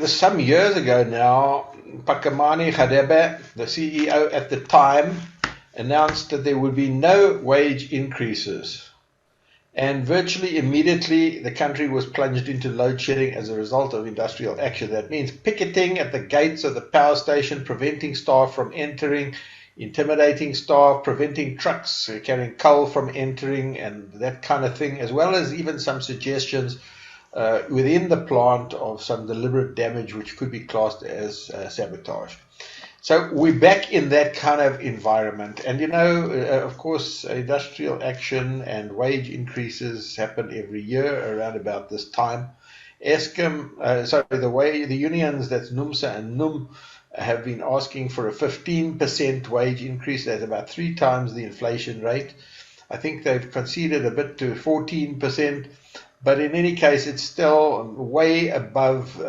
some years ago now, Pakamani Khadebe, the CEO at the time, announced that there would be no wage increases. And virtually immediately, the country was plunged into load shedding as a result of industrial action. That means picketing at the gates of the power station, preventing staff from entering, intimidating staff, preventing trucks carrying coal from entering, and that kind of thing, as well as even some suggestions within the plant of some deliberate damage which could be classed as sabotage. So we're back in that kind of environment. And, of course, industrial action and wage increases happen every year around about this time. The unions, that's NUMSA and NUM, have been asking for a 15% wage increase. That's about 3 times the inflation rate. I think they've conceded a bit to 14%. But in any case, it's still way above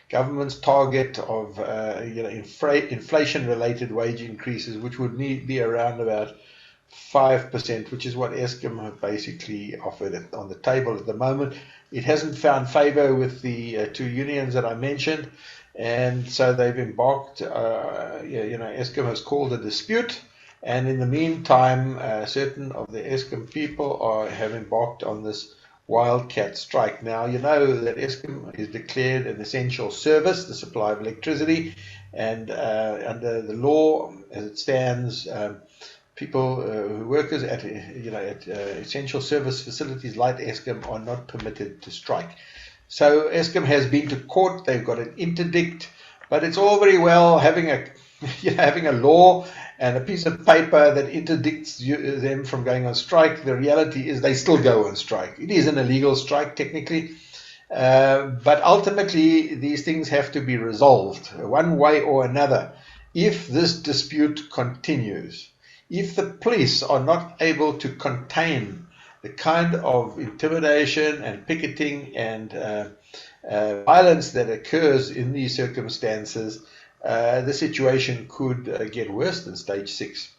government's target of inflation-related wage increases, which would be around about 5%, which is what Eskom have basically offered on the table at the moment. It hasn't found favor with the 2 unions that I mentioned, and so they've embarked. Eskom has called a dispute, and in the meantime, certain of the Eskom people have embarked on this wildcat strike. Now, you know that Eskom is declared an essential service, the supply of electricity, and under the law as it stands, workers at essential service facilities like Eskom are not permitted to strike. So Eskom has been to court. They've got an interdict, but it's all very well having a law and a piece of paper that interdicts them from going on strike. The reality is they still go on strike. It is an illegal strike technically, but ultimately these things have to be resolved one way or another. If this dispute continues, if the police are not able to contain the kind of intimidation and picketing and violence that occurs in these circumstances, the situation could get worse than stage 6.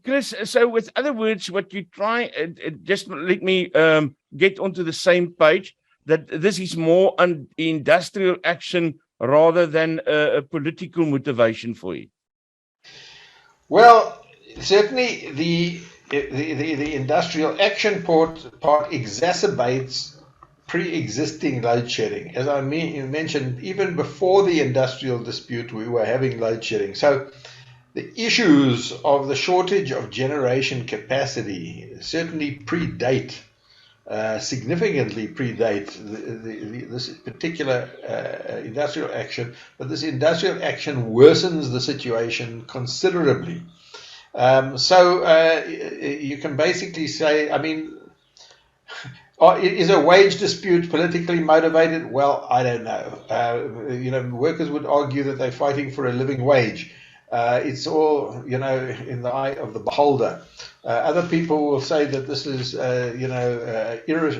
Chris, so with other words, what you try, just let me get onto the same page, that this is more an industrial action rather than a political motivation for it. Well, certainly the industrial action part exacerbates pre-existing load shedding. As I mentioned, even before the industrial dispute, we were having load shedding. So the issues of the shortage of generation capacity certainly significantly predate this particular industrial action, but this industrial action worsens the situation considerably. So you can basically say, is a wage dispute politically motivated? Well, I don't know. Workers would argue that they're fighting for a living wage. It's all, in the eye of the beholder. Other people will say that this is,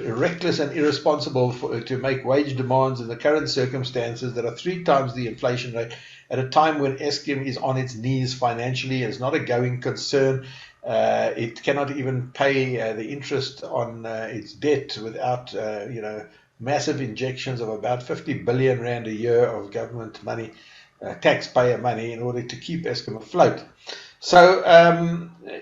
reckless and irresponsible to make wage demands in the current circumstances that are 3 times the inflation rate at a time when Eskom is on its knees financially. It's not a going concern. It cannot even pay the interest on its debt without, massive injections of about 50 billion rand a year of government money, taxpayer money, in order to keep Eskom afloat. So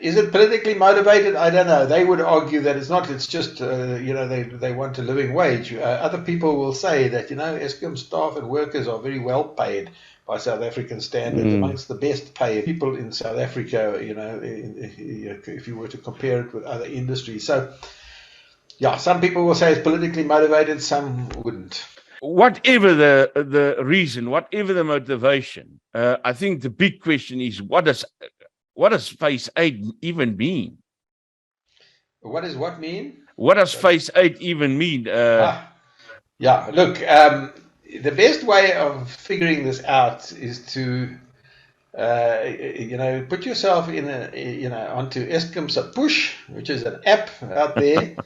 is it politically motivated? I don't know. They would argue that it's not. It's just, they want a living wage. Other people will say that, Eskom staff and workers are very well paid by South African standards, amongst the best paid people in South Africa, if you were to compare it with other industries. So, yeah, some people will say it's politically motivated, some wouldn't. Whatever the reason, whatever the motivation, I think the big question is, what does phase 8 even mean? What does what mean? What does phase 8 even mean? Yeah, look, the best way of figuring this out is to, put yourself in onto Eskom's Push, which is an app out there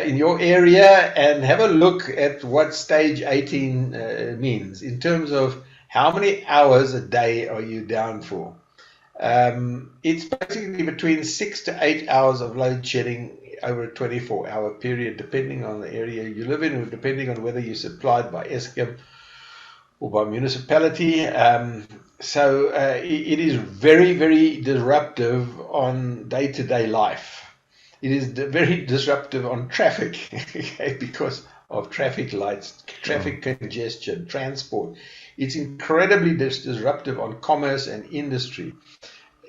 in your area, and have a look at what stage 18 means in terms of how many hours a day are you down for. It's basically between 6 to 8 hours of load shedding over a 24-hour period, depending on the area you live in, or depending on whether you're supplied by Eskom or by municipality. It is very, very disruptive on day-to-day life. It is very disruptive on traffic, okay, because of traffic lights, traffic congestion, transport. It's incredibly disruptive on commerce and industry.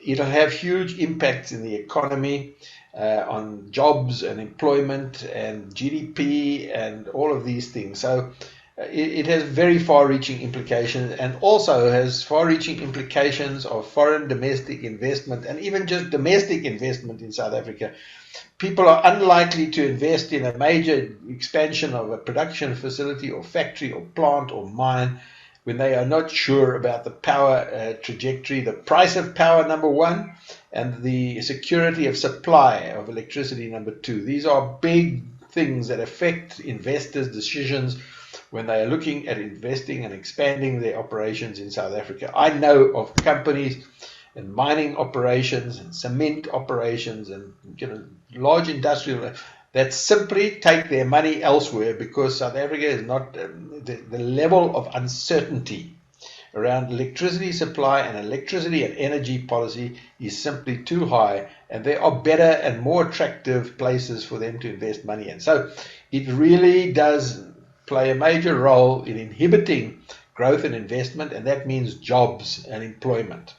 It'll have huge impacts in the economy, on jobs and employment and GDP and all of these things. So it has very far-reaching implications, and also has far-reaching implications of foreign domestic investment and even just domestic investment in South Africa. People are unlikely to invest in a major expansion of a production facility or factory or plant or mine when they are not sure about the power trajectory, the price of power, number one, and the security of supply of electricity, number two. These are big things that affect investors' decisions when they are looking at investing and expanding their operations in South Africa. I know of companies and mining operations and cement operations and large industrial that simply take their money elsewhere because South Africa is not the level of uncertainty around electricity supply and electricity and energy policy is simply too high, and there are better and more attractive places for them to invest money in. So it really does play a major role in inhibiting growth and investment, and that means jobs and employment.